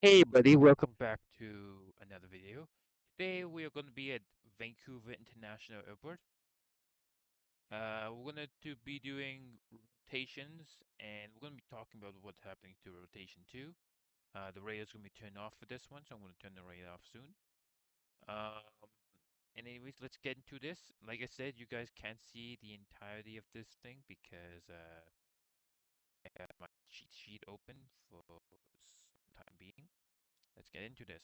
Hey buddy, welcome back to another video. Today we are going to be at Vancouver International Airport. We're going to be doing rotations and we're going to be talking about what's happening to rotation 2. The radar's going to be turned off for this one, so I'm going to turn the radar off soon. Um, and anyways, let's get into this. Like I said, you guys can't see the entirety of this thing because I have my cheat sheet open for some time being. Let's get into this.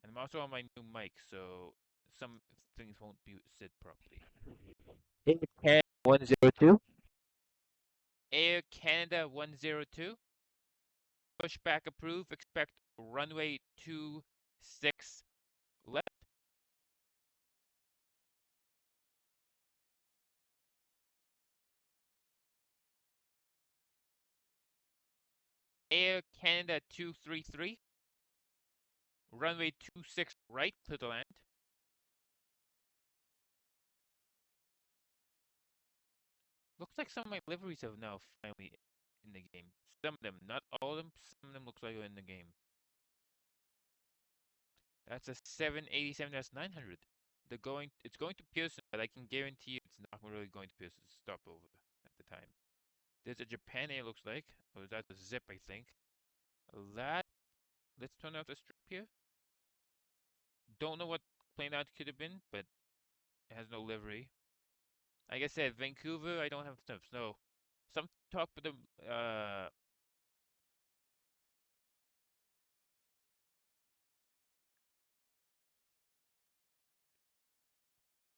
And I'm also on my new mic, so some things won't be said properly. Air Canada 102. Air Canada 102. Pushback approved. Expect runway 26 left. Air Canada 233. Runway 26 right to the land. Looks like some of my liveries have now finally in the game. Some of them, not all of them. Some of them looks like they're in the game. That's a 787. That's 900. It's going to Pearson, but I can guarantee you it's not really going to Pearson. Stopover at the time. There's a Japan Air looks like, or that's a Zip, I think. That let's turn out the strip here. Don't know what plane that could have been, but it has no livery. Like I said, Vancouver, I don't have snow. Some talk with the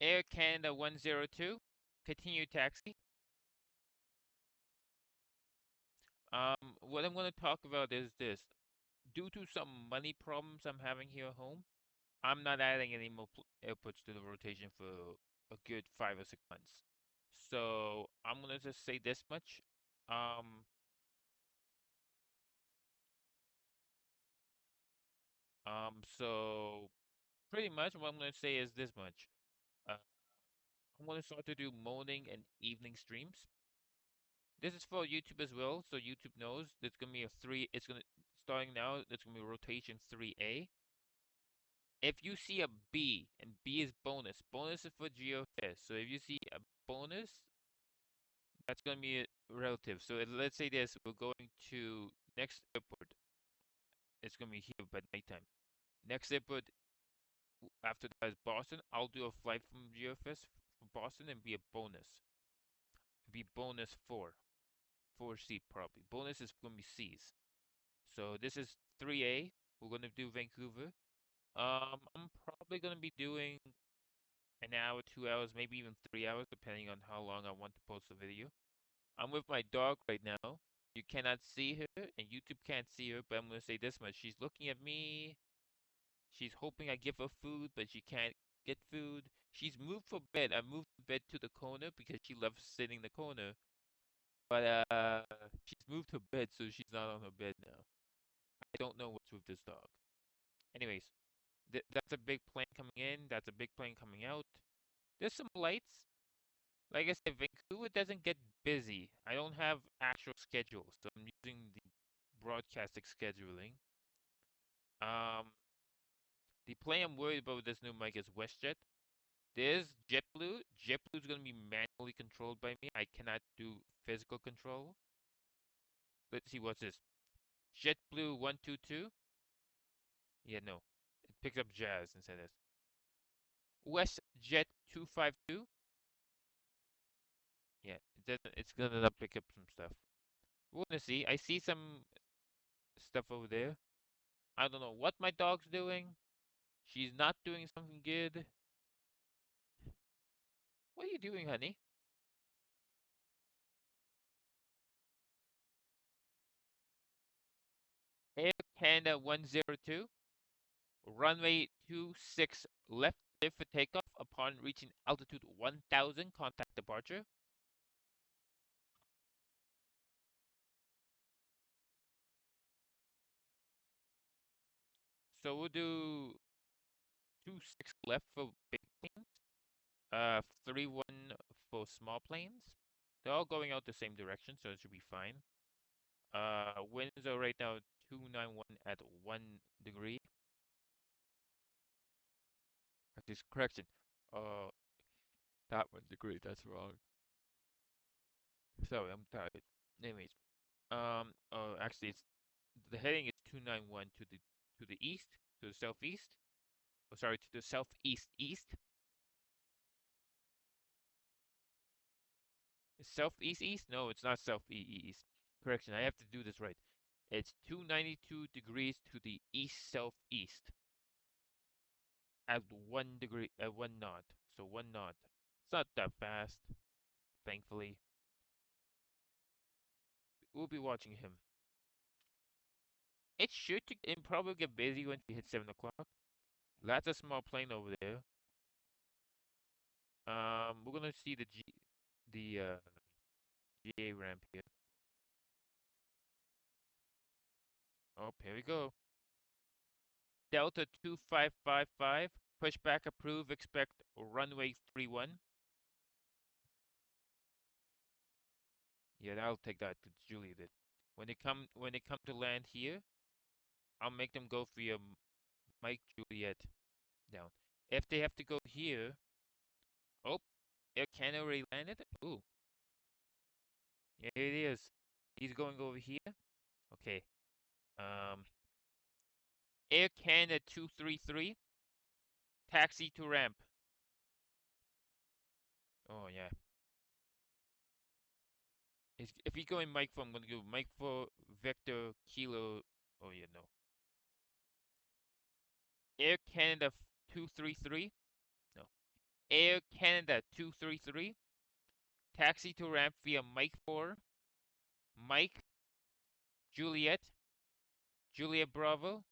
Air Canada 102. Continue taxi. What I'm going to talk about is this. Due to some money problems I'm having here at home, I'm not adding any more airports to the rotation for a good 5 or 6 months. So I'm gonna just say this much. Um, so pretty much what I'm gonna say is this much. Uh, I'm gonna start to do morning and evening streams. This is for YouTube as well, so YouTube knows there's gonna be a three. It's gonna starting now. There's gonna be rotation 3A. If you see a B and B is bonus, bonus is for GeoFest. So if you see a bonus, that's going to be relative. So let's say this, we're going to next airport. It's going to be here by nighttime. Next airport after that is Boston. I'll do a flight from GeoFest from Boston and be a bonus. Be bonus 4. 4 seat probably. Bonus is going to be C's. So this is 3A. We're going to do Vancouver. I'm probably going to be doing an hour, 2 hours, maybe even 3 hours, depending on how long I want to post the video. I'm with my dog right now. You cannot see her, and YouTube can't see her, but I'm gonna say this much. She's looking at me. She's hoping I give her food, but she can't get food. She's moved her bed. I moved the bed to the corner because she loves sitting in the corner. But she's moved her bed, so she's not on her bed now. I don't know what's with this dog. Anyways, that's a big plane coming in. That's a big plane coming out. There's some lights. Like I said, Vancouver doesn't get busy. I don't have actual schedules, so I'm using the broadcasting scheduling. Um, the plane I'm worried about with this new mic is WestJet. There's JetBlue. JetBlue is going to be manually controlled by me. I cannot do physical control. Let's see what's this. JetBlue 122. Yeah, no. It picks up Jazz instead of WestJet 252. Yeah, it doesn't. It's gonna pick up some stuff. We're gonna see. I see some stuff over there. I don't know what my dog's doing. She's not doing something good. What are you doing, honey? Air Canada 102, runway 26 left, clear for takeoff. Upon reaching altitude 1000, contact departure. So we'll do 26 left for big planes, 31 for small planes. They're all going out the same direction, so it should be fine. Winds are right now 291 at 1 degree. Actually, correction. Uh, not 1 degree. That's wrong. Sorry, I'm tired. Anyways, actually, it's the heading is 291 to the east, to the southeast. Oh, sorry, to the southeast east. Southeast east? No, it's not southeast east. Correction, I have to do this right. It's 292 degrees to the east southeast at 1 degree at 1 knot. So 1 knot. It's not that fast, thankfully. We'll be watching him. It should it probably get busy when we hit 7 o'clock. That's a small plane over there. We're gonna see the GA ramp here. Oh, here we go. Delta 2555, pushback approve, expect runway 31. Yeah, I'll take that to Julia did. When they come to land here, I'll make them go via Mike Juliet down. If they have to go here, oh, Air Canada already landed. Ooh, yeah, here it is. He's going over here. Okay. Um, Air Canada 233, taxi to ramp. Oh yeah. If you go in Mike 4, I'm gonna go Mike 4 Vector Kilo. Oh yeah, no. Air Canada 233. No. Air Canada 233. Taxi to ramp via Mike 4. Mike Juliet. Juliet Bravo.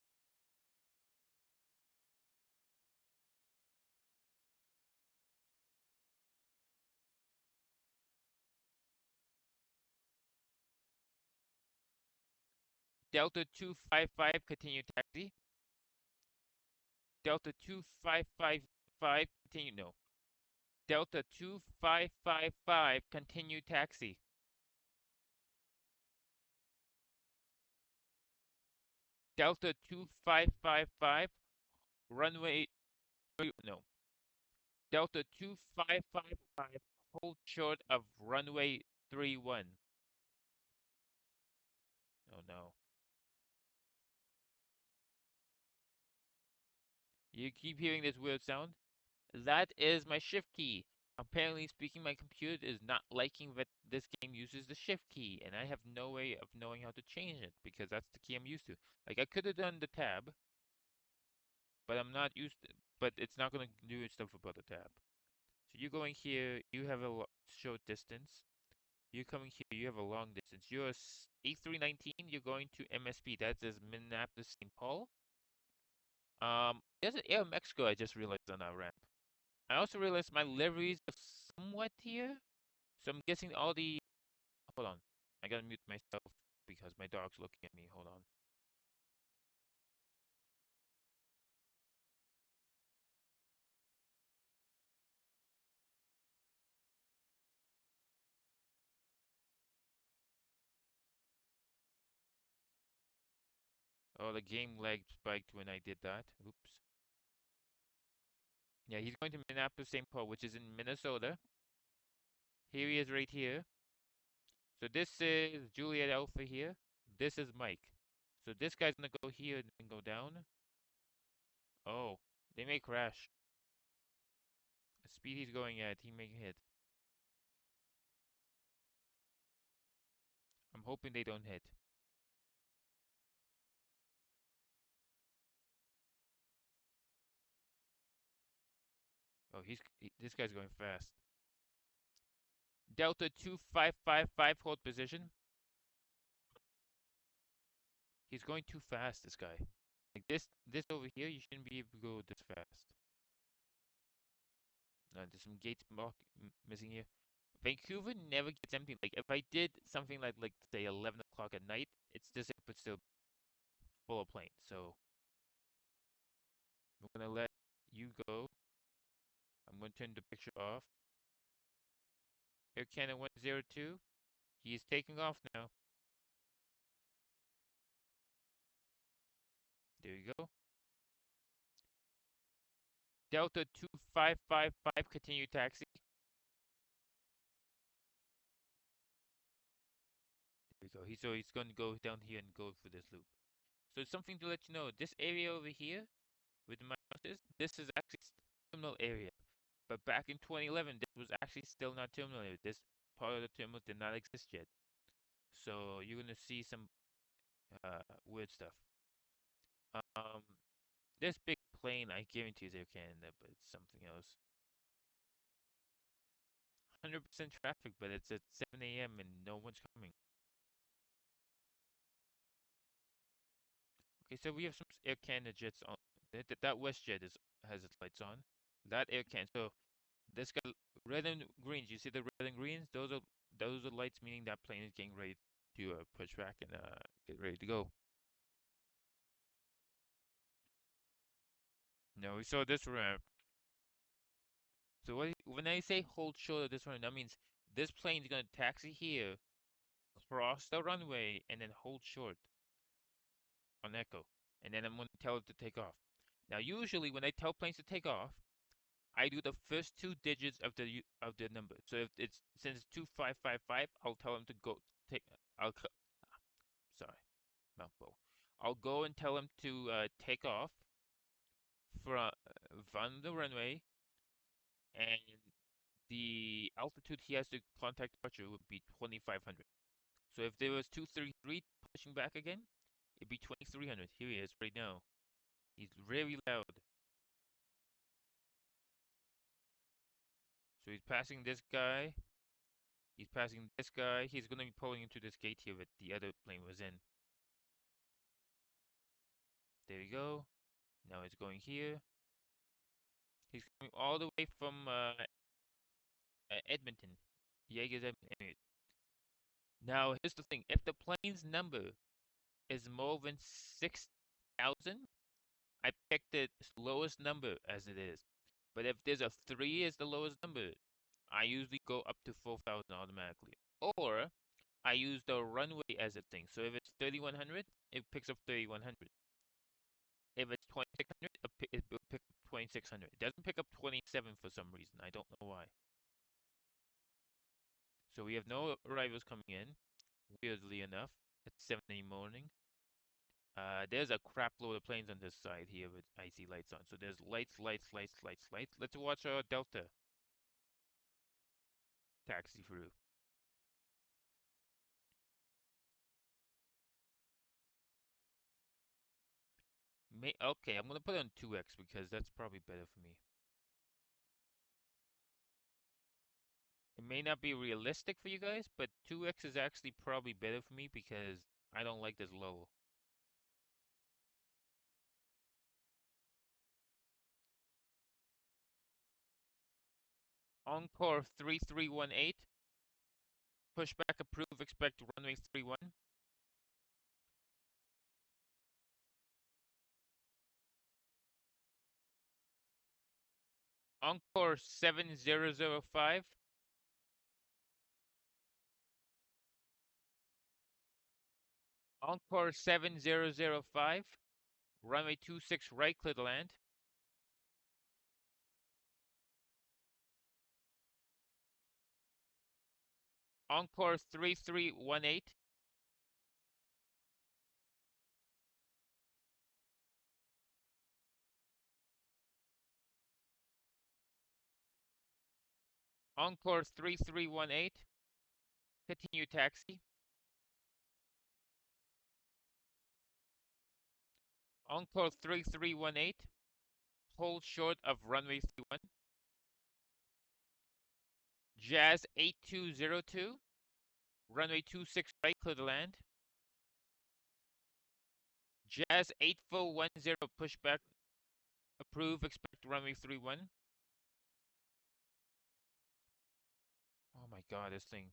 Delta 255 continue taxi. Delta 2555 continue no. Delta 2555 continue taxi. Delta 2555 runway no. Delta 2555 hold short of runway 31. Oh no. You keep hearing this weird sound? That is my shift key. Apparently speaking, my computer is not liking that this game uses the shift key, and I have no way of knowing how to change it because that's the key I'm used to. Like I could have done the tab, but I'm not used to, but it's not gonna do stuff about the tab. So you going here, you have a short distance. You coming here, you have a long distance. You're A319, you're going to MSP. That is Minneapolis, St. Paul. There's an Air Mexico I just realized on our ramp. I also realized my liveries are somewhat here. So I'm guessing all the. Hold on. I gotta mute myself because my dog's looking at me. Hold on. Oh, the game lag spiked when I did that. Oops. Yeah, he's going to Minneapolis, St. Paul, which is in Minnesota. Here he is right here. So this is Juliet Alpha here. This is Mike. So this guy's gonna go here and go down. Oh, they may crash. The speed he's going at, he may hit. I'm hoping they don't hit. Oh, this guy's going fast. Delta 2555 hold position. He's going too fast, this guy. Like this over here, you shouldn't be able to go this fast. There's some gates missing here. Vancouver never gets empty. Like if I did something like say 11 o'clock at night, it's this but still full of planes. So I'm gonna let you go. I'm gonna turn the picture off. Air Canada 102. He is taking off now. There you go. Delta 2555, continue taxi. There you go. So he's going to go down here and go for this loop. So it's something to let you know. This area over here, with the mouse, this is actually terminal area. But back in 2011, this was actually still not terminal area. This part of the terminal did not exist yet. So you're gonna see some weird stuff. Um, this big plane, I guarantee is Air Canada, but it's something else. 100% traffic, but it's at 7 a.m. and no one's coming. Okay, so we have some Air Canada jets on. That WestJet has its lights on. That Air Canada. So this got red and greens. You see the red and greens? Those are lights, meaning that plane is getting ready to push back and get ready to go. No, we saw this ramp. So when I say hold short of this one, that means this plane is gonna taxi here, cross the runway, and then hold short on echo, and then I'm gonna tell it to take off. Now, usually when I tell planes to take off, I do the first two digits of the number. So if it's since it's 2555, I'll tell them to go take. I'll sorry, mouthful. I'll go and tell him to take off from the runway, and the altitude he has to contact departure would be 2500. So if there was 233 pushing back again, it'd be 2300. Here he is right now. He's very loud. So he's passing this guy. He's passing this guy. He's going to be pulling into this gate here that the other plane was in. There you go. Now it's going here. He's coming all the way from Edmonton. Jaeger's Edmonton. Now, here's the thing. If the plane's number is more than 6,000, I pick the lowest number as it is. But if there's a 3 as the lowest number, I usually go up to 4,000 automatically. Or I use the runway as a thing. So if it's 3,100, it picks up 3,100. If it's 2,600, it will pick up 2,600. It doesn't pick up 27 for some reason. I don't know why. So we have no arrivals coming in, weirdly enough, at 7 in the morning. There's a crap load of planes on this side here with icy lights on. So there's lights, lights, lights, lights, lights. Let's watch our Delta taxi through. Okay, I'm gonna put it on 2x because that's probably better for me. It may not be realistic for you guys, but 2x is actually probably better for me because I don't like this low. Encore 3318. Pushback approve, expect runway 31. Encore 7005. Encore 7005. Runway 26 right, clear to land. Encore 3318. Encore 3318. Continue taxi. Encore 3318. Hold short of runway 31. Jazz 8202. Runway 26 right, clear to land. Jazz 8410, pushback approve, expect runway 31. Oh my god, this thing.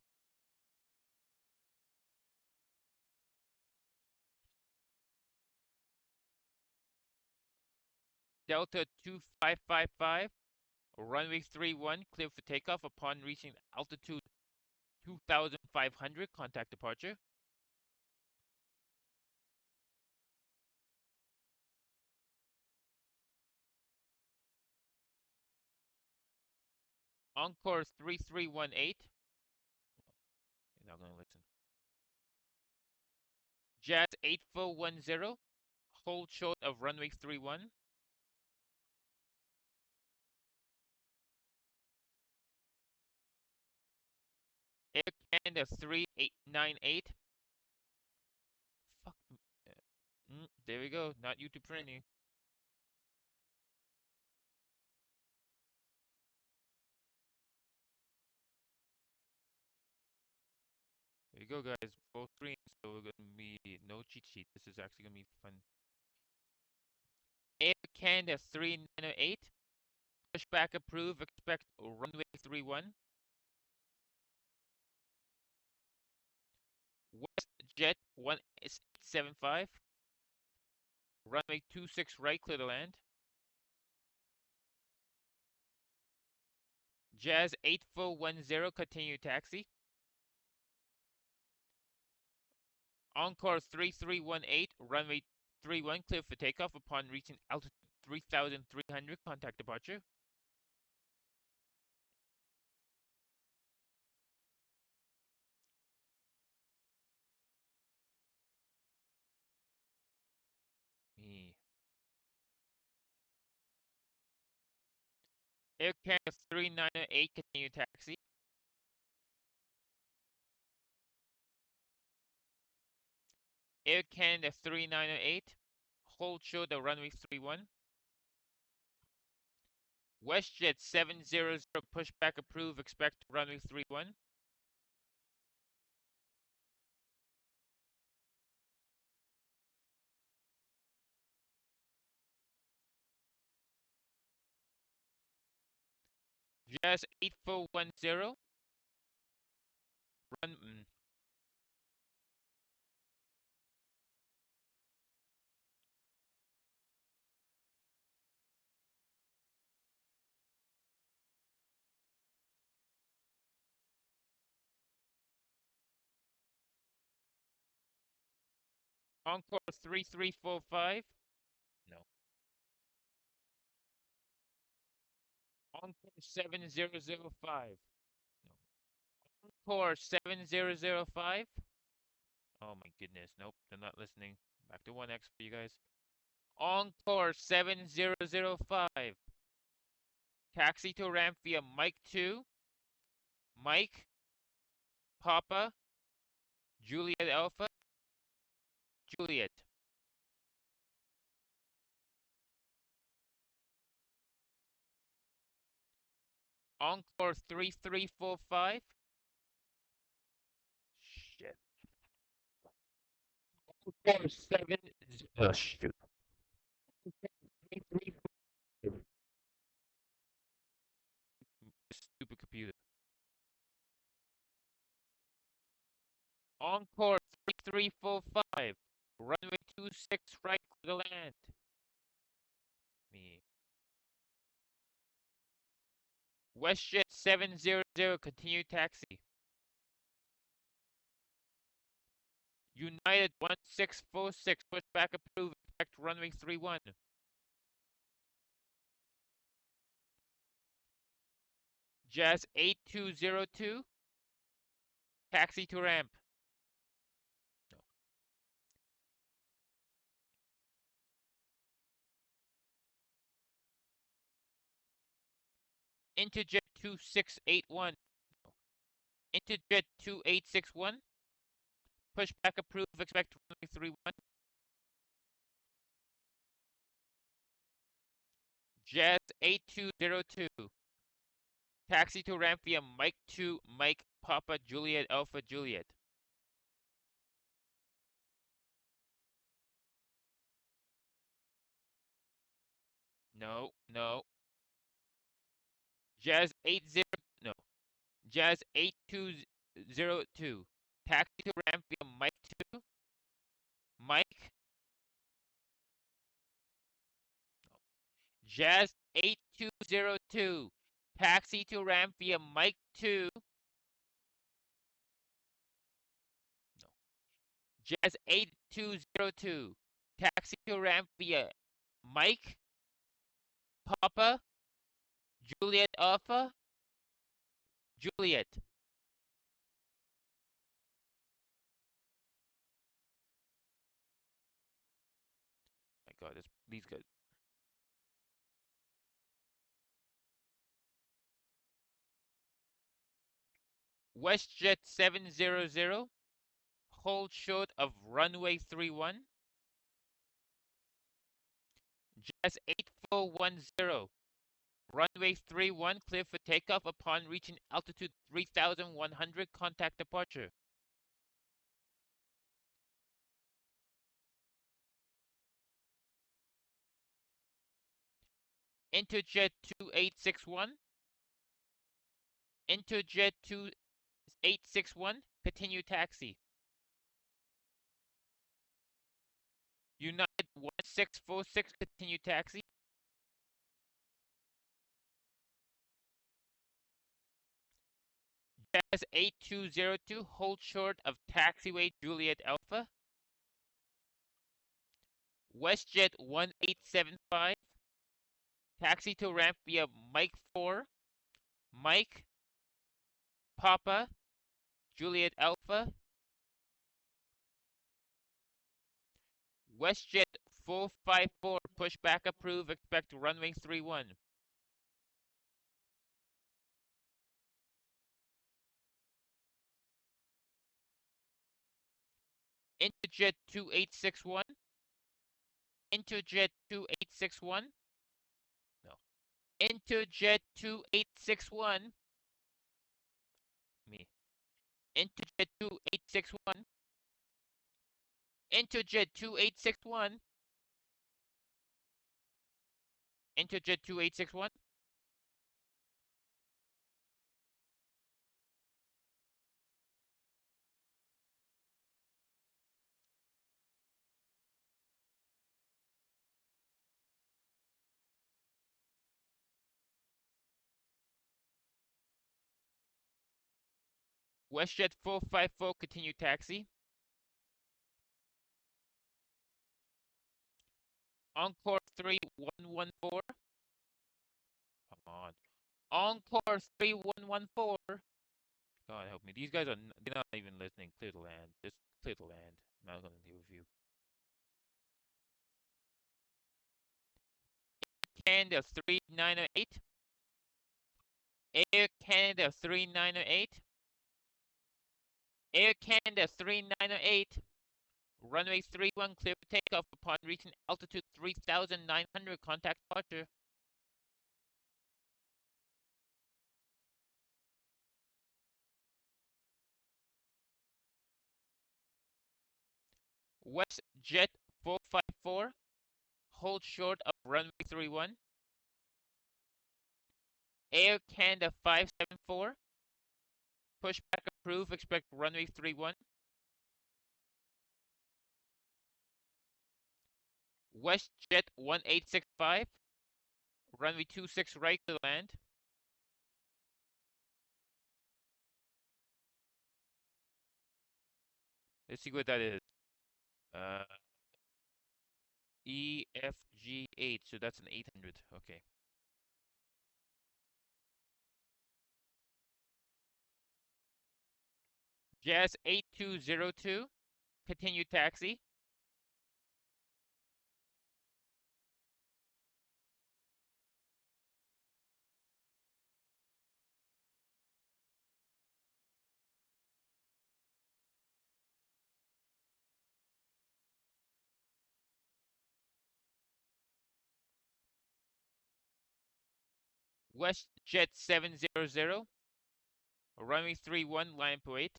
Delta 2555, runway 31, clear for takeoff upon reaching altitude 2,500, contact departure. Encore 3318. You're not going to listen. Jazz 8410. Hold short of runway 31. Air Canada 3898. Fuck. There we go. Not YouTube friendly. There you go, guys. Full screen. So we're gonna be no cheat sheet. This is actually gonna be fun. Air Canada 3908. Pushback approve. Expect runway 31. WestJet 1875. Runway 26 right, clear to land. Jazz 8410, continue taxi. Encore 3318, runway 31, clear for takeoff upon reaching altitude 3,300, contact departure. Me. Air Canada 3908, continue taxi. Air Canada 3908, hold short of runway 31. WestJet 700, pushback approve, expect runway 31. Jazz 8410, run. Encore 3345. No. Encore 7005. No. Encore 7005. Oh my goodness. Nope, they're not listening. Back to 1x for you guys. Encore 7005. Taxi to ramp via Mike 2. Mike, Papa, Juliet Alpha, Juliet. Encore 3345. Shit. Encore 7. Oh, shoot. Stupid computer. Encore 3345. Runway 26 right to the land. Me. WestJet 700, continue taxi. United 1646, pushback approved, expect runway 31. Jazz 8202, taxi to ramp. Interjet 2681. Interjet 2861. Pushback approved, expect runway 31. Jazz 8202. Taxi to ramp via Mike 2, Mike, Papa, Juliet, Alpha, Juliet. No, no. Jazz 80, no. Jazz 8202. Taxi to ramp via Mike 2. Mike. Jazz 8202. Taxi to ramp via Mike 2. No. Jazz 8202. Taxi to ramp via Mike, Papa, Juliet Alpha, Juliet. My God, these guys. WestJet 700, hold short of runway 31. Jazz 8410, runway 31, clear for takeoff upon reaching altitude 3,100, contact departure. Interjet 2861, Interjet 2861, continue taxi. United 1646, continue taxi. Jazz 8202, hold short of taxiway Juliet Alpha. WestJet 1875, taxi to ramp via Mike 4, Mike, Papa, Juliet Alpha. WestJet 454, pushback approved, expect runway 31. Interjet 2861, Interjet 2861, no, Interjet 2861, me, Interjet 2861, Interjet 2861, Interjet 2861, WestJet 454, continue taxi. Encore 3114, come on. Encore 3114. God help me. These guys they're not even listening. Clear the land. Just clear the land. I'm not gonna deal with you. Canada 3908. Air Canada 3908. Air Canada 3908. Runway 31, clear for takeoff upon reaching altitude 3,900, contact departure. WestJet 454, hold short of runway 31. Air Canada 574, pushback approved, expect runway 31. WestJet 1865, runway 26 right to land. Let's see what that is. EFG8, so that's an 800. Okay. Jazz 8202, continue taxi. WestJet 700, runway 31, line point.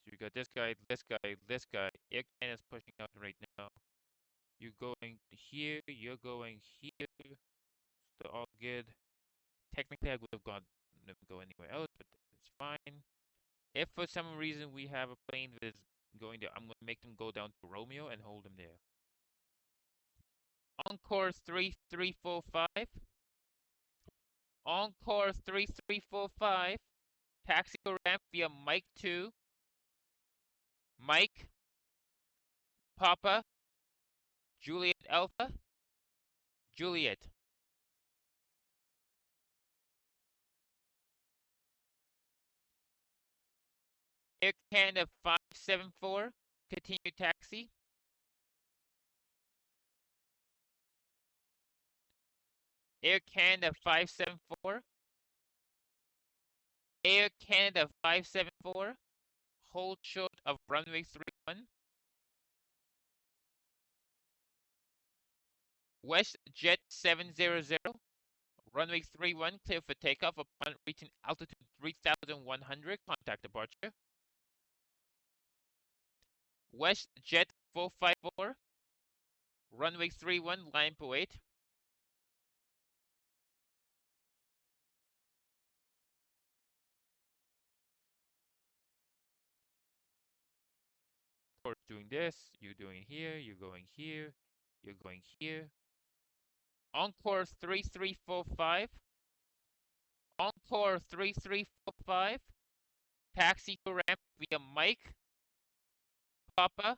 So you got this guy, this guy, this guy. Air Canada's pushing out right now. You're going here, you're going here. So all good. Technically, I would have gone go anywhere else, but it's fine. If for some reason we have a plane that is going there, I'm going to make them go down to Romeo and hold them there. Encore 3345. Encore 3345. Taxi to ramp via Mike 2. Mike. Papa. Juliet Alpha. Juliet. Air Canada 574, continue taxi. Air Canada 574. Air Canada 574. Hold short of runway 31. WestJet 700. Runway 31 clear for takeoff upon reaching altitude 3,100. Contact departure. WestJet 454. Runway 31 line for 8. Of course, doing this, you're doing here, you're going here, you're going here. Encore 3345. Encore 3345. Taxi to ramp via Mike, Papa,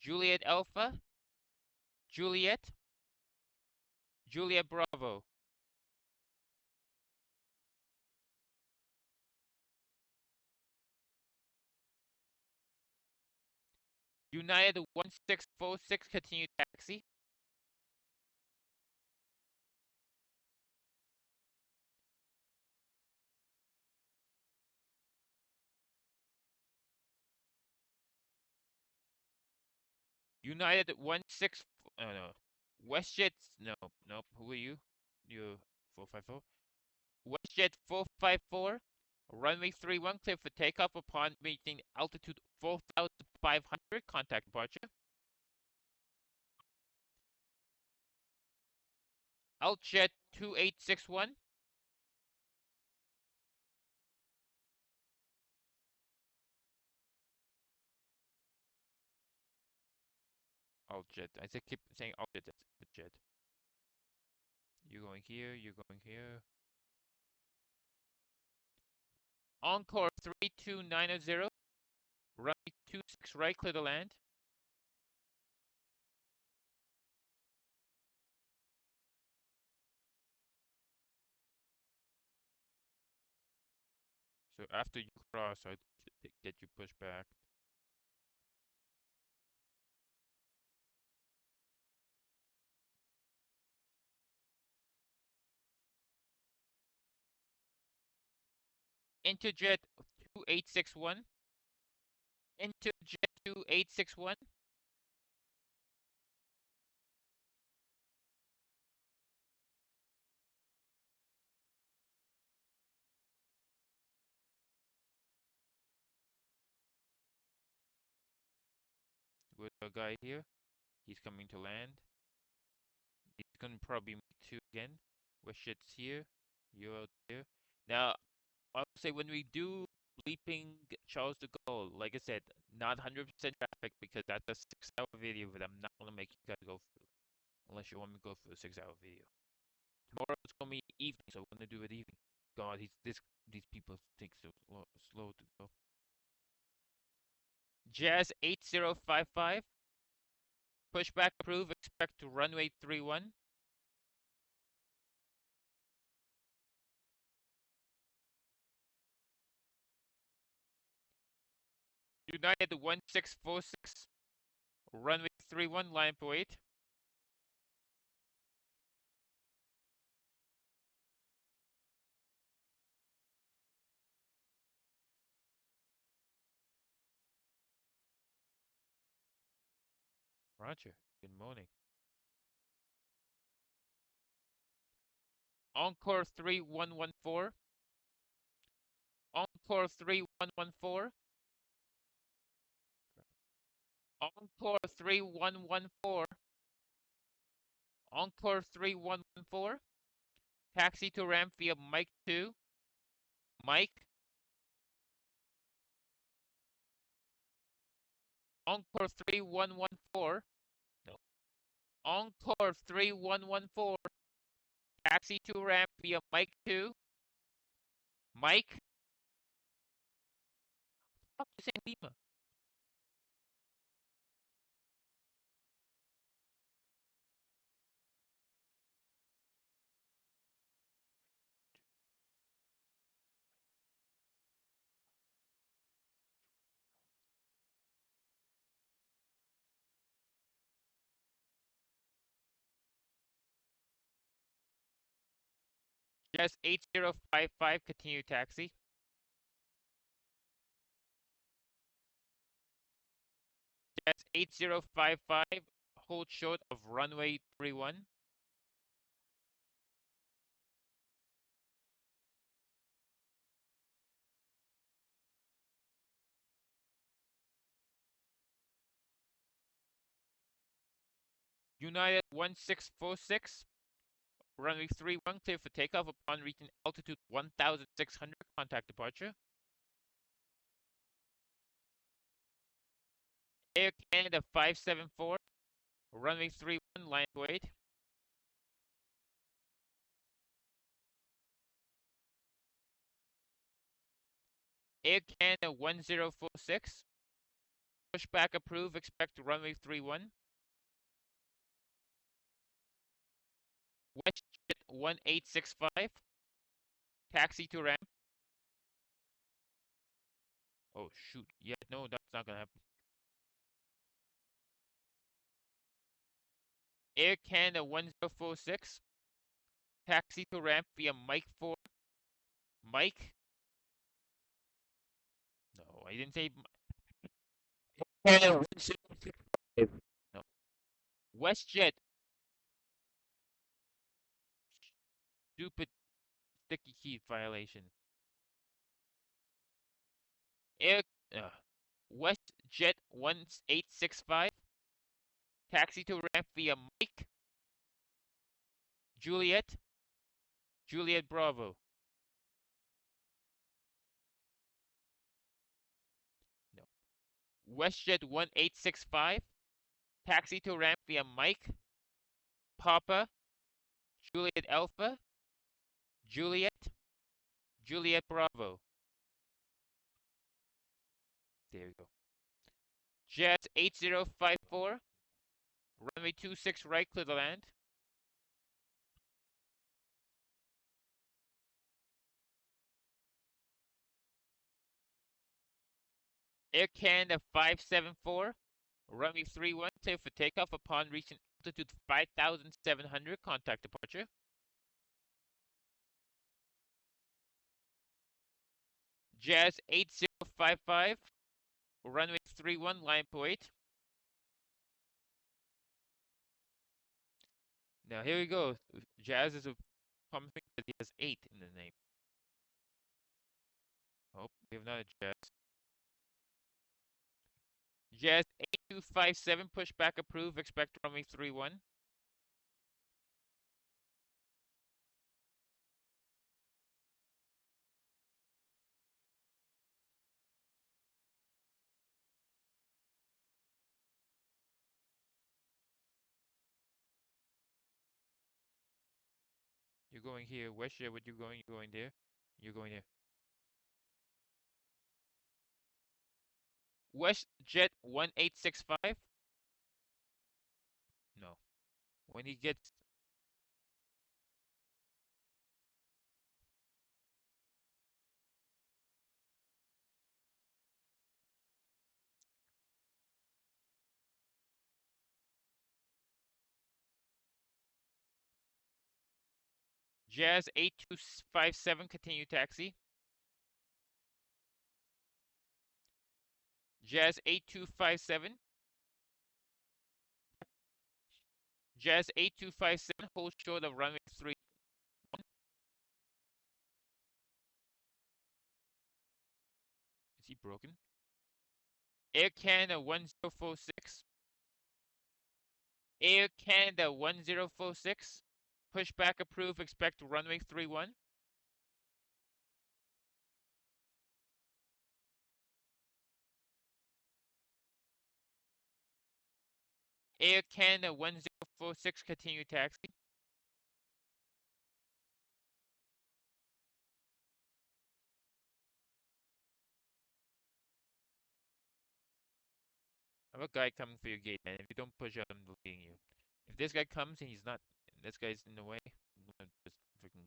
Juliet Alpha, Juliet, Juliet Bravo. United 1646, continue taxi. United 16, no. WestJet, no, nope. Who are you? You 454. WestJet 454. Runway 31 clear for takeoff upon reaching altitude 4,500. Contact departure. Altjet 2861. Altjet. I keep saying Altjet. That's the jet. You're going here. You're going here. Encore 3290. Runway 26 right, clear to land. So after you cross, I get you pushed back. Interjet 2861. Interjet 2861. With a guy here. He's coming to land. He's gonna probably meet two again. WestJet's here. You're out there. Now, I would say when we do leaping Charles de Gaulle, like I said, not 100% traffic because that's a 6-hour video that I'm not gonna make you guys go through, unless you want me to go through a 6-hour video. Tomorrow it's gonna be evening, so we're gonna do it evening. God, these people think so slow to go. Jazz 8055. Pushback approved. Expect to runway 31. United 1646. Runway 31, line for 8. Roger. Good morning. Encore 3114. Encore 3114. Encore 3114. Encore 3114. Taxi to ramp via Mike 2. Mike. Encore 3114. No. Encore 3114. Taxi to ramp via Mike 2. Mike. Fuck you saying Lima? Jazz 8055, continue taxi. Jazz 8055, hold short of runway 31. United 1646, runway 31, clear for takeoff upon reaching altitude 1,600, contact departure. Air Canada 574, runway 31, line wait. Air Canada 1046, pushback approved, expect runway 31. WestJet 1865, taxi to ramp. Oh shoot, yeah, no, that's not gonna happen. Air Canada 1046, taxi to ramp via Mike 4. Mike? No, I didn't say Canada 1065. No. WestJet, stupid sticky key violation. Air WestJet 1865, taxi to ramp via Mike Juliet Bravo. No. WestJet 1865, taxi to ramp via Mike Papa Juliet Alpha Juliet Bravo. There you go. Jazz 8054, runway 26 right, clear to land. Air Canada 574, runway 31, clear for takeoff upon reaching altitude 5,700, contact departure. Jazz 8055, runway 31, line point. Now here we go. Jazz is a something that he has 8 in the name. Oh, we have another Jazz. Jazz 8257, pushback approved, expect runway 31. You're going here. WestJet, what you going? You're going there. You're going there. WestJet 1865. No. When he gets Jazz 8257, continue taxi. Jazz 8257. Jazz 8257, hold short of runway 3. Is he broken? Air Canada 1046. Air Canada 1046. Pushback approved, expect runway 31. Air Canada 1046, continue taxi. I have a guy coming for your gate, man. If you don't push up, I'm leading you. If this guy comes and he's not, this guy's in the way, I'm gonna just freaking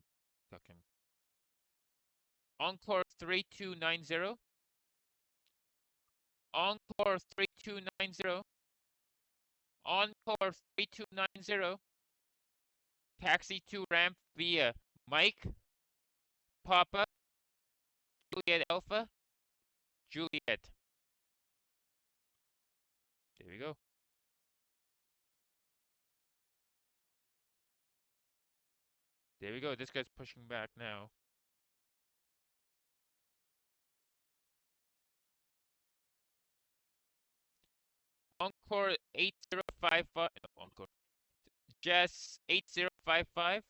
fuck him. Encore 3290. Encore 3290. Encore 3290. Taxi to ramp via Mike Papa, Juliet Alpha, Juliet. There we go. There we go. This guy's pushing back now. Encore 8055. No, Encore. Jess 8055.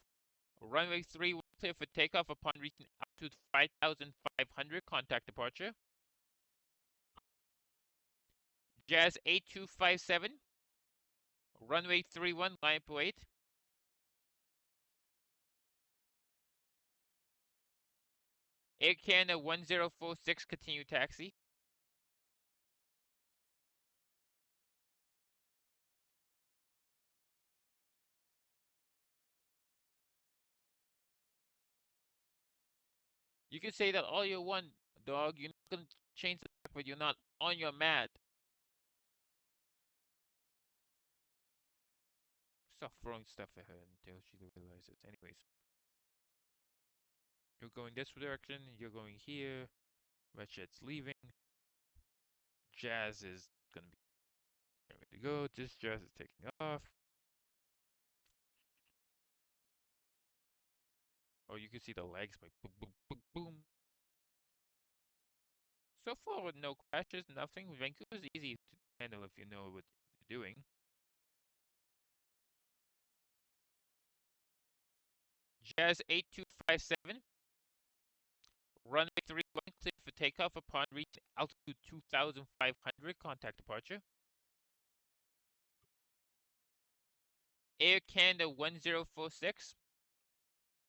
Runway 31 clear for takeoff upon reaching altitude 5,500. Contact departure. Jazz 8257. Runway 31, line up wait. Air Canada 1046, continue taxi. You can say that all you want, dog. You're not going to change the fact that you're not on your mat. Stop throwing stuff at her until she realizes. Anyways. You're going this direction, you're going here. Red Shed's leaving. Jazz is going to be ready to go. This Jazz is taking off. Oh, you can see the legs by boom, boom, boom, boom. So far, with no crashes, nothing. Vancouver's easy to handle if you know what you're doing. Jazz 8257. Runway 31 clear for takeoff upon reaching altitude 2,500. Contact departure. Air Canada 1046.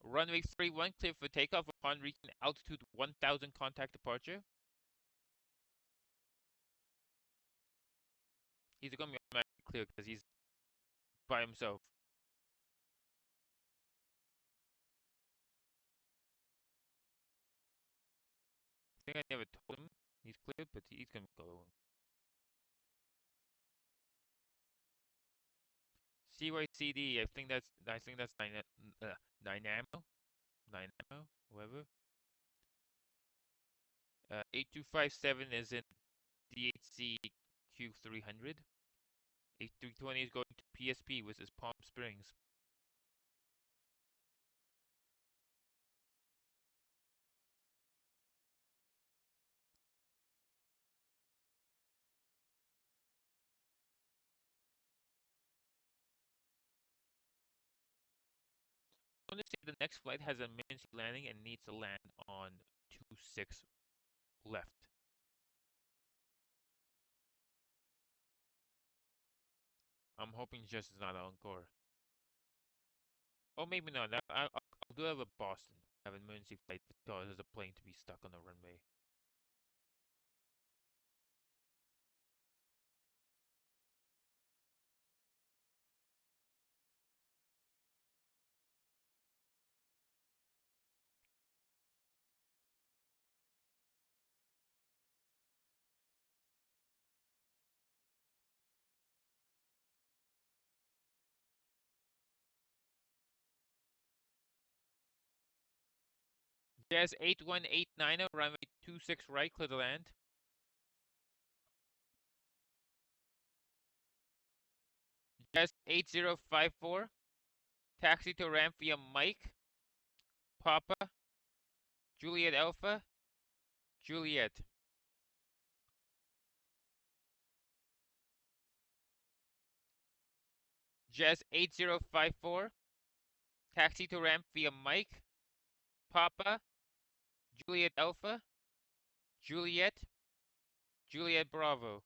Runway 31 clear for takeoff upon reaching altitude 1,000. Contact departure. He's going to be automatically clear because he's by himself. I think I never told him he's cleared, but he's going to go. CYCD, I think that's Dynamo, whoever. 8257 is in DHC Q300. 8320 is going to PSP, which is Palm Springs. I want to say the next flight has an emergency landing and needs to land on 26 left. I'm hoping just is not Encore. Or maybe not. I'll do have a Boston. Have an emergency flight that causes a plane to be stuck on the runway. Jazz 8189, runway 26 right, clear to land. Jazz 8054, taxi to ramp via Mike, Papa, Juliet Alpha, Juliet. Jazz 8054, taxi to ramp via Mike, Papa, Juliet Alpha, Juliet, Juliet Bravo.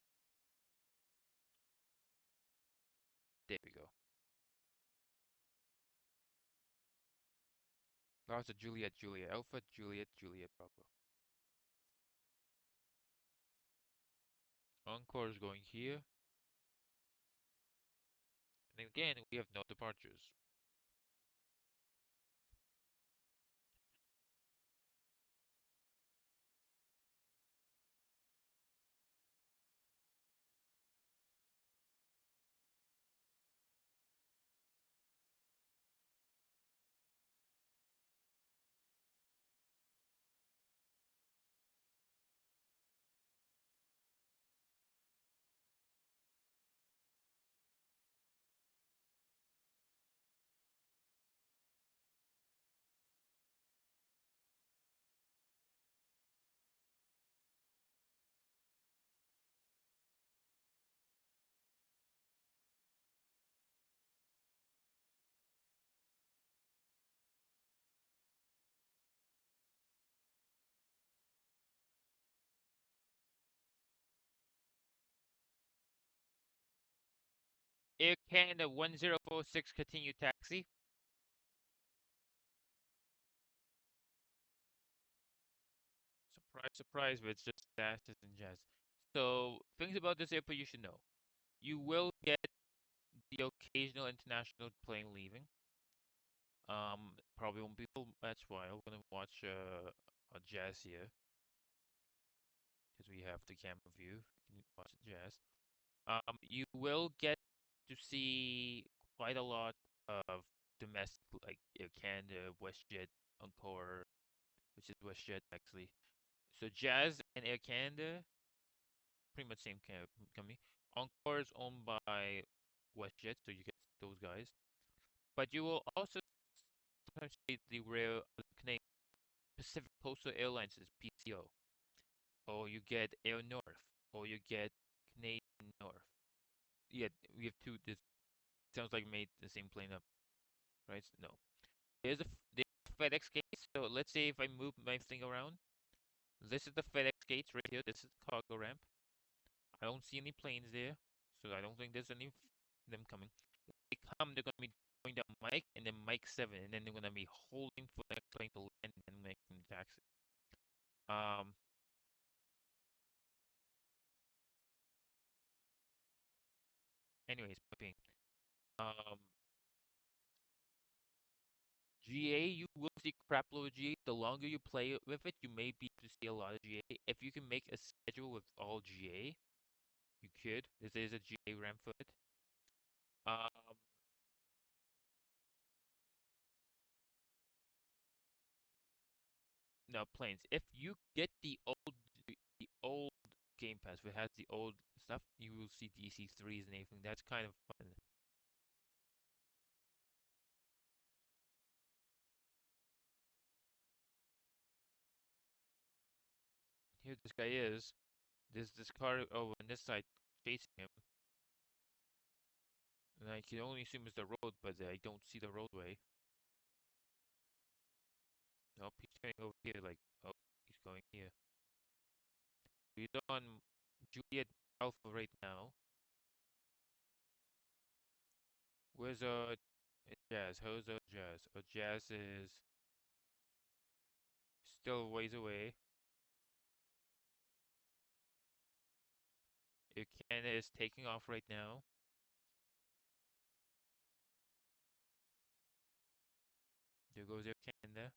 There we go. Lots of Juliet, Juliet Alpha, Juliet, Juliet Bravo. Encore is going here. And again, we have no departures. Air Canada 1046 continue taxi. Surprise, surprise, but it's just dashes and jazz. So things about this airport you should know. You will get the occasional international plane leaving. Probably won't be full match while. We're gonna watch a jazz here because we have the camera view. You can watch the jazz. You will get to see quite a lot of domestic, like Air Canada, WestJet, Encore, which is WestJet actually. So Jazz and Air Canada, pretty much same company. Encore is owned by WestJet, so you get those guys. But you will also sometimes see the rail Canadian Pacific Coastal Airlines is PCO, or you get Air North, or you get Canadian North. Yeah, we have two. This sounds like made the same plane up, right? No. There's a FedEx case. So let's say if I move my thing around, this is the FedEx gates right here. This is the cargo ramp. I don't see any planes there, so I don't think there's any them coming. If they come, they're gonna be going down Mike and then Mike 7, and then they're gonna be holding for the next plane to land and then making the taxi. Um, anyways, point being, um, GA, you will see crap load of GA. The longer you play with it, you may be able to see a lot of GA. If you can make a schedule with all GA, you could. This is a GA ramp for it. Um, no planes. If you get the old Game Pass, which has the old stuff, you will see DC3s and everything. That's kind of fun. Here this guy is. There's this car over on this side chasing him, and I can only assume it's the road, but I don't see the roadway. Nope, he's turning over here. Like, oh, he's going here. He's on Juliet Alpha right now. Where's Jazz? How's Jazz? Jazz is still ways away. Canada is taking off right now. There goes Air Canada.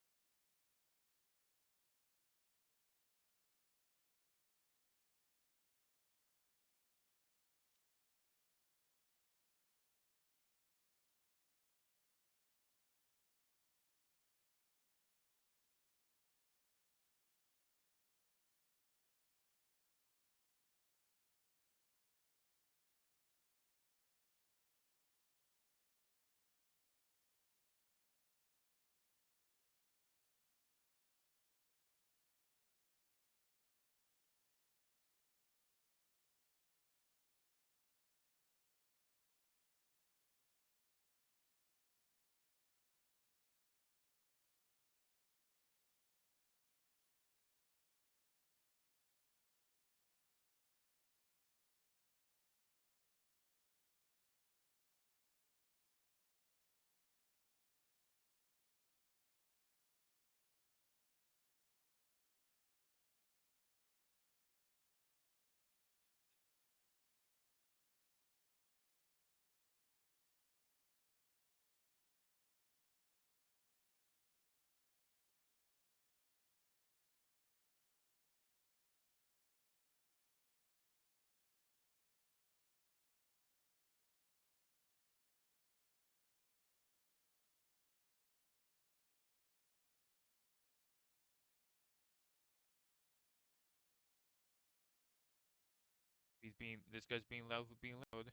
This guy's being loud for being loud.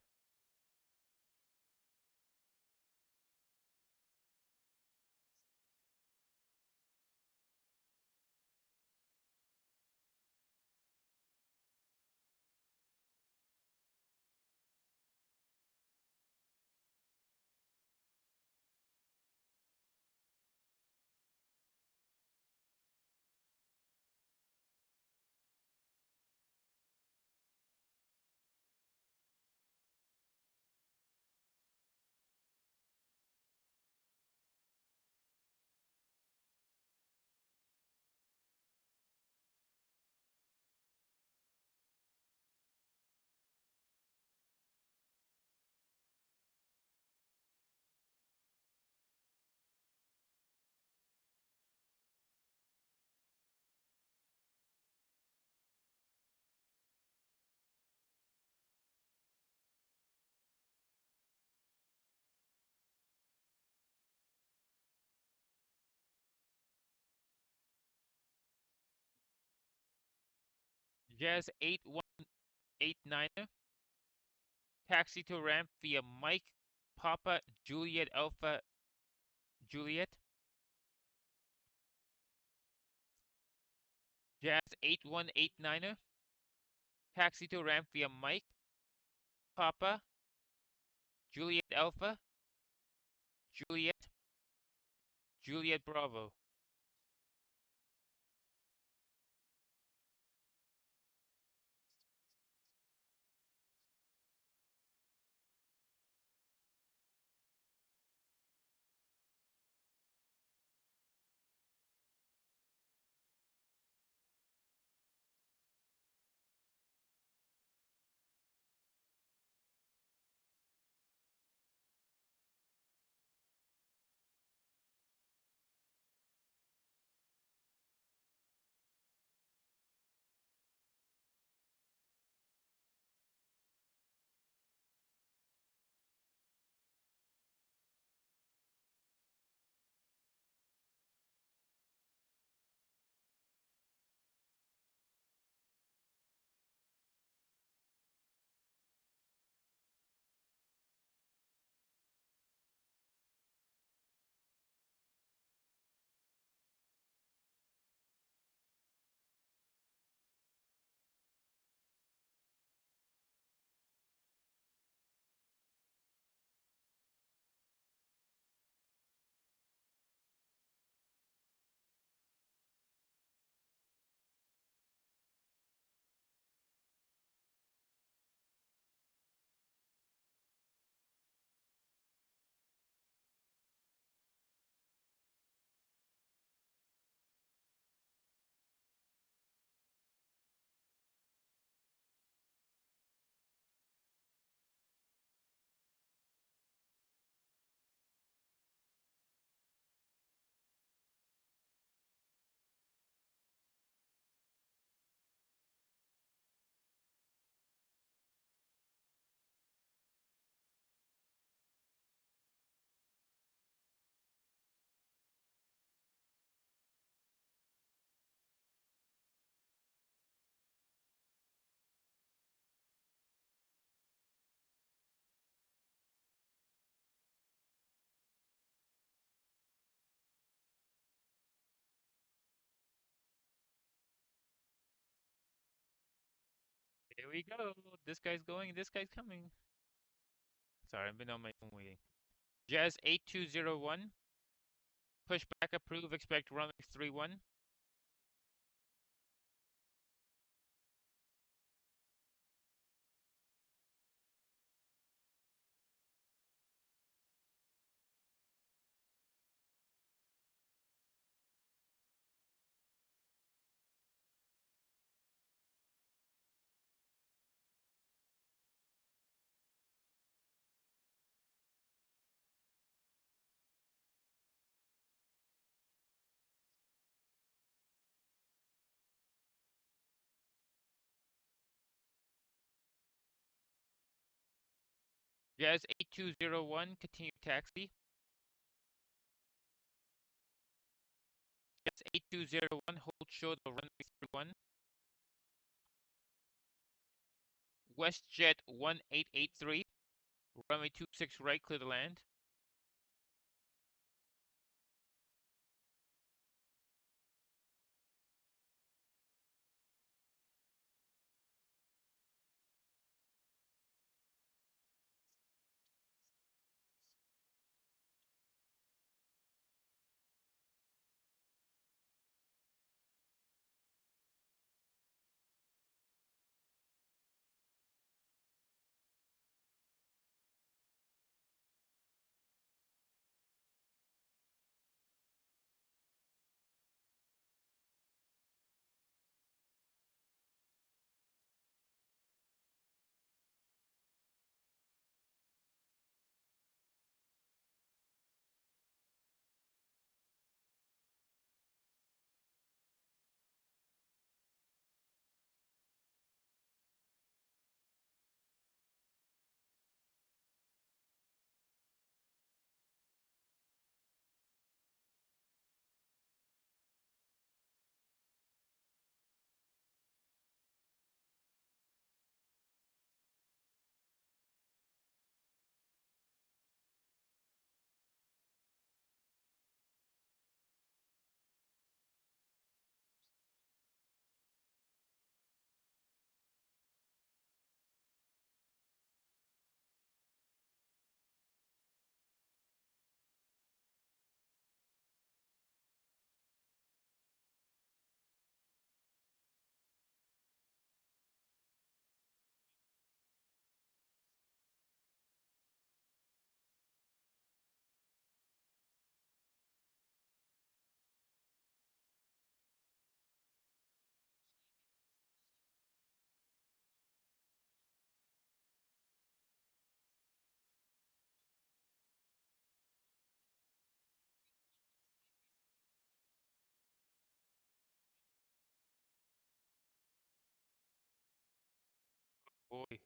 Jazz 8189er. Taxi to ramp via Mike Papa Juliet Alpha Juliet. Jazz 8189er. Taxi to ramp via Mike Papa Juliet Alpha Juliet Juliet Bravo. Here we go. This guy's going, this guy's coming. Sorry, I've been on my phone waiting. Jazz 8201. Pushback approve, expect runway 31. Jazz 8201, continue taxi. Jazz 8201, hold short of runway 31. WestJet 1883, runway 26 right, clear to land.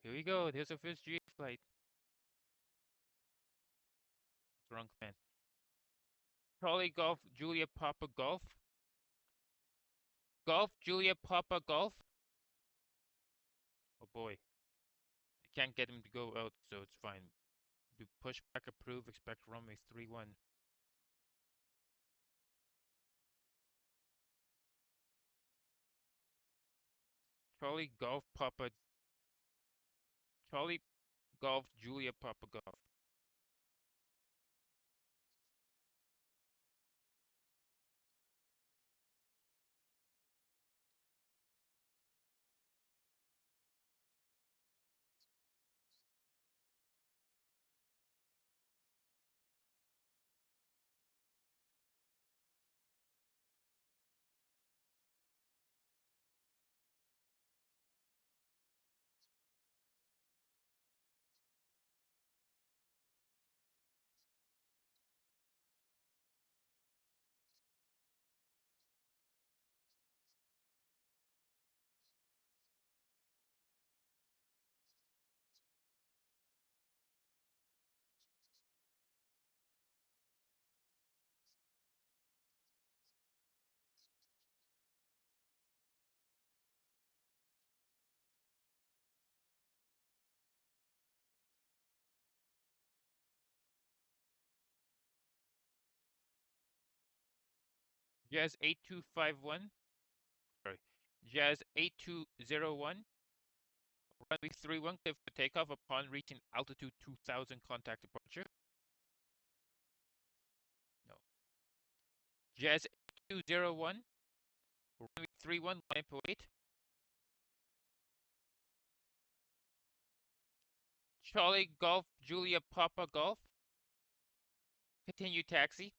Here we go. There's a first GA flight. Wrong command. Charlie Golf, Julia Papa Golf. Golf, Julia Papa Golf. Oh boy. I can't get him to go out, so it's fine. Do pushback approve, expect runway 31. Charlie Golf Papa. Charlie Golf, Julia Papa Golf. Jazz 8251. Sorry. Jazz 8201. Runway 31 clear for takeoff upon reaching altitude 2000, contact departure. No. Jazz 8201. Runway 31 line up wait. Charlie Golf, Julia Papa Golf. Continue taxi.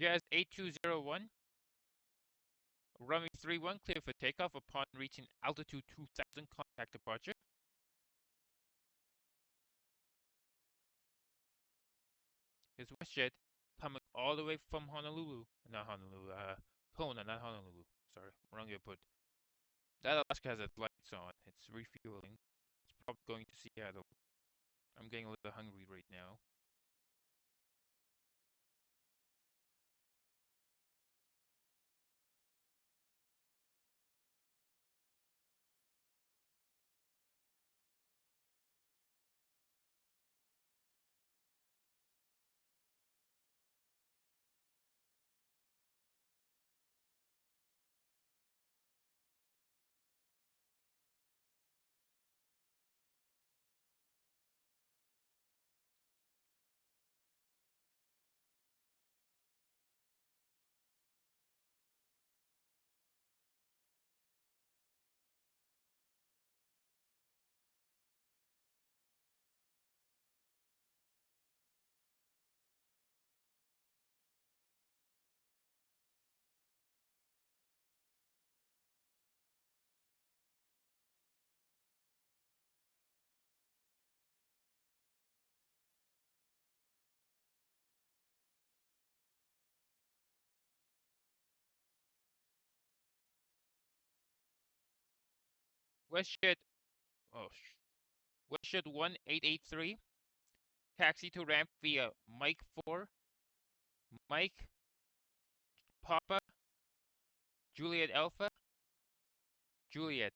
Jazz 8201. Runway 31 clear for takeoff upon reaching altitude 2000, contact departure. Here's WestJet coming all the way from Honolulu. Not Honolulu, Kona, not Honolulu. Sorry, wrong airport. That Alaska has its lights on. It's refueling. It's probably going to Seattle. I'm getting a little hungry right now. WestJet, oh, WestJet 1883. Taxi to ramp via Mike 4, Mike, Papa, Juliet Alpha, Juliet.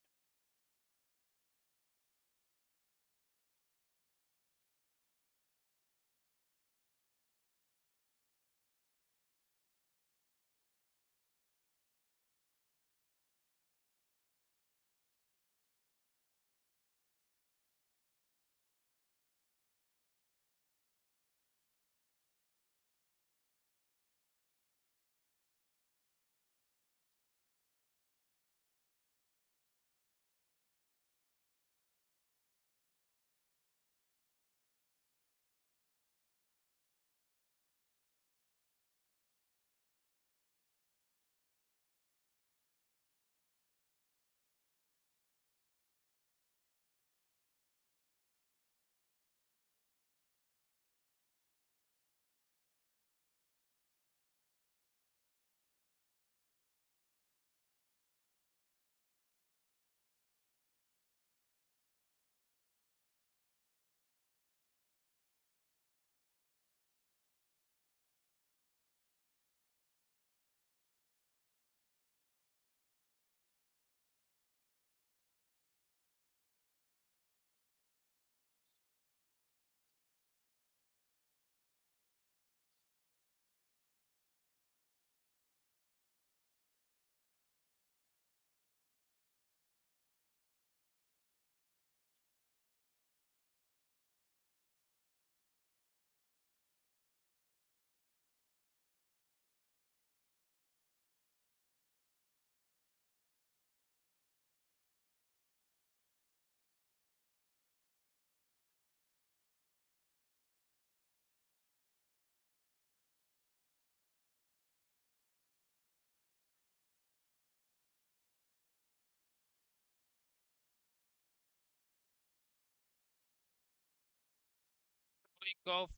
Charlie Golf,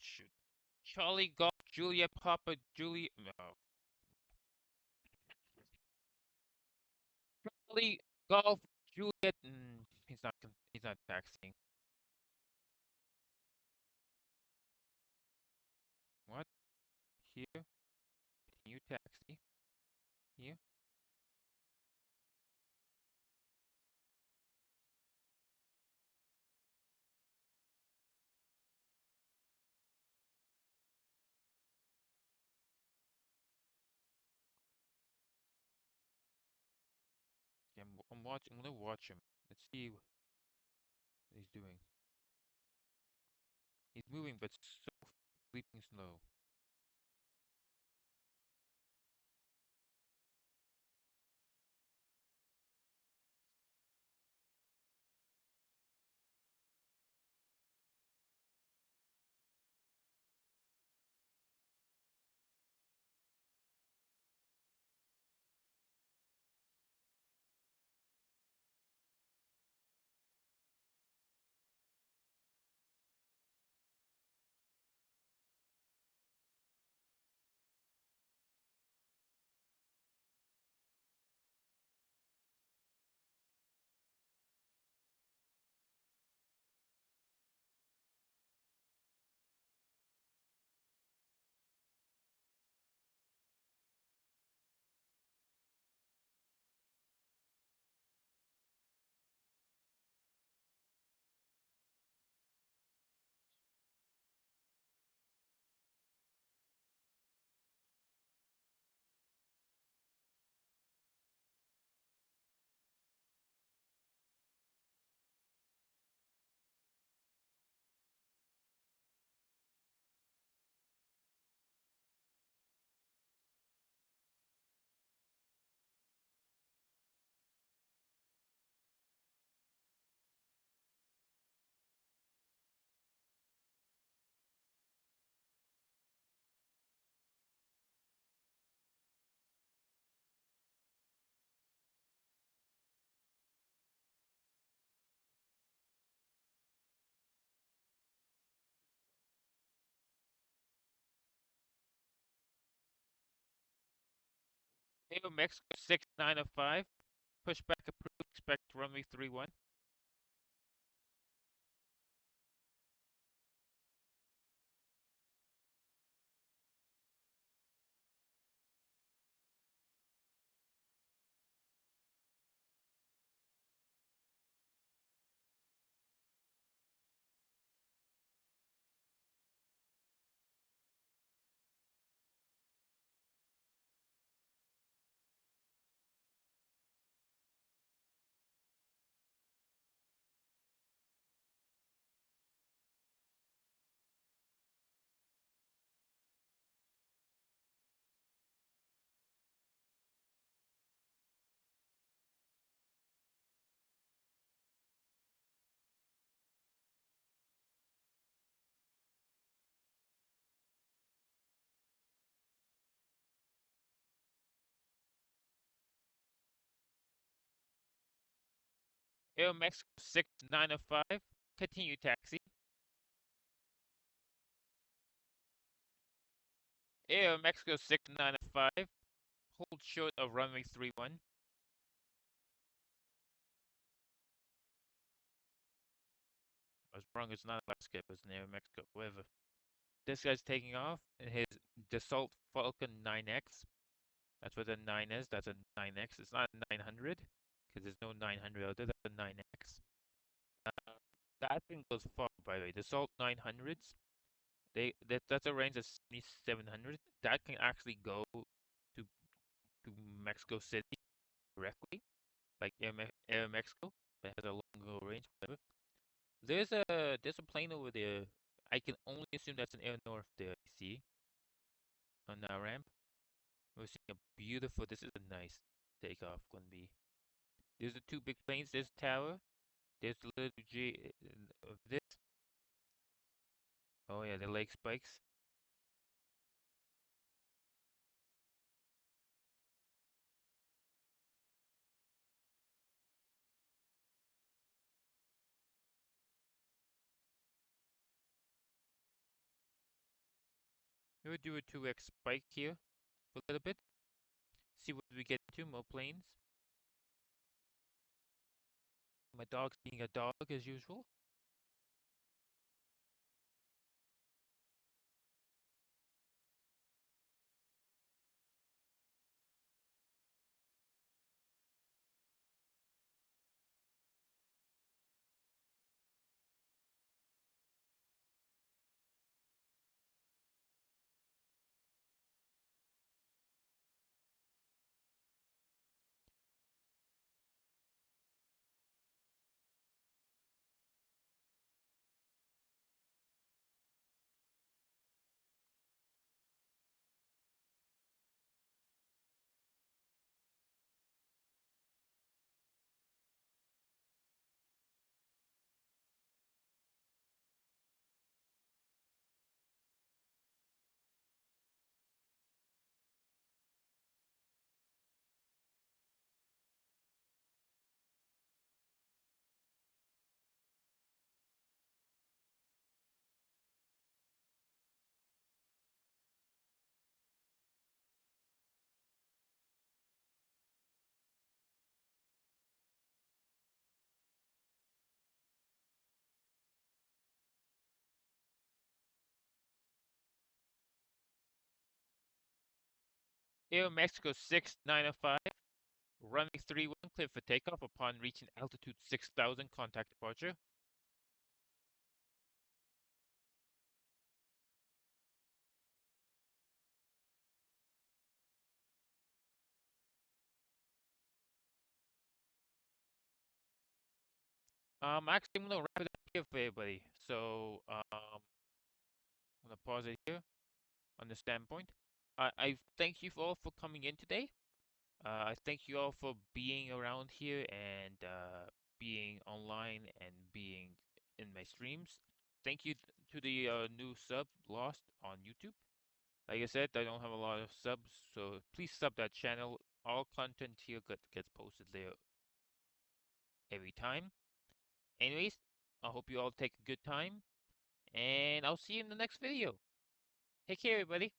shoot. Charlie Golf, Juliet Papa, Juliet. No. Charlie Golf, Juliet. He's not. He's not taxing. What? Here? You taxi? Here? Yeah, I'm watching. I'm gonna watch him. Let's see what he's doing. He's moving, but so bleeping slow. Aero Mexico 6905. Pushback approved. Expect runway 31. Air Mexico 6905. Continue taxi. Air Mexico 6905. Hold short of runway 31. I was wrong, it's not Alaska, it's in Air Mexico. Whatever. This guy's taking off in his Dassault Falcon 9X. That's what a 9 is. That's a 9X. It's not a 900 because there's no 900 out there. That's a 9X. Uh, that thing goes far, by the way. Dassault 900s, that's a range of 7,700. That can actually go to Mexico City directly, like Air Mexico, but has a longer range. Whatever. There's a plane over there. I can only assume that's an Air North there. You see on that ramp. We're seeing a beautiful. This is a nice takeoff. Gonna be. There's the two big planes. There's tower. There's the little G of this. Oh yeah, the lake spikes. We would do a 2x spike here for a little bit. See what we get to. More planes. My dog's being a dog as usual. Air Mexico 6905. Runway 31, clear for takeoff upon reaching altitude 6,000. Contact departure. Actually, I'm gonna wrap it up here for everybody. So, I'm gonna pause it here on the standpoint. I thank you all for coming in today. I thank you all for being around here and being online and being in my streams. Thank you to the new sub Lost on YouTube. Like I said, I don't have a lot of subs, so please sub that channel. All content here gets posted there every time. Anyways, I hope you all take a good time, and I'll see you in the next video. Take care, everybody.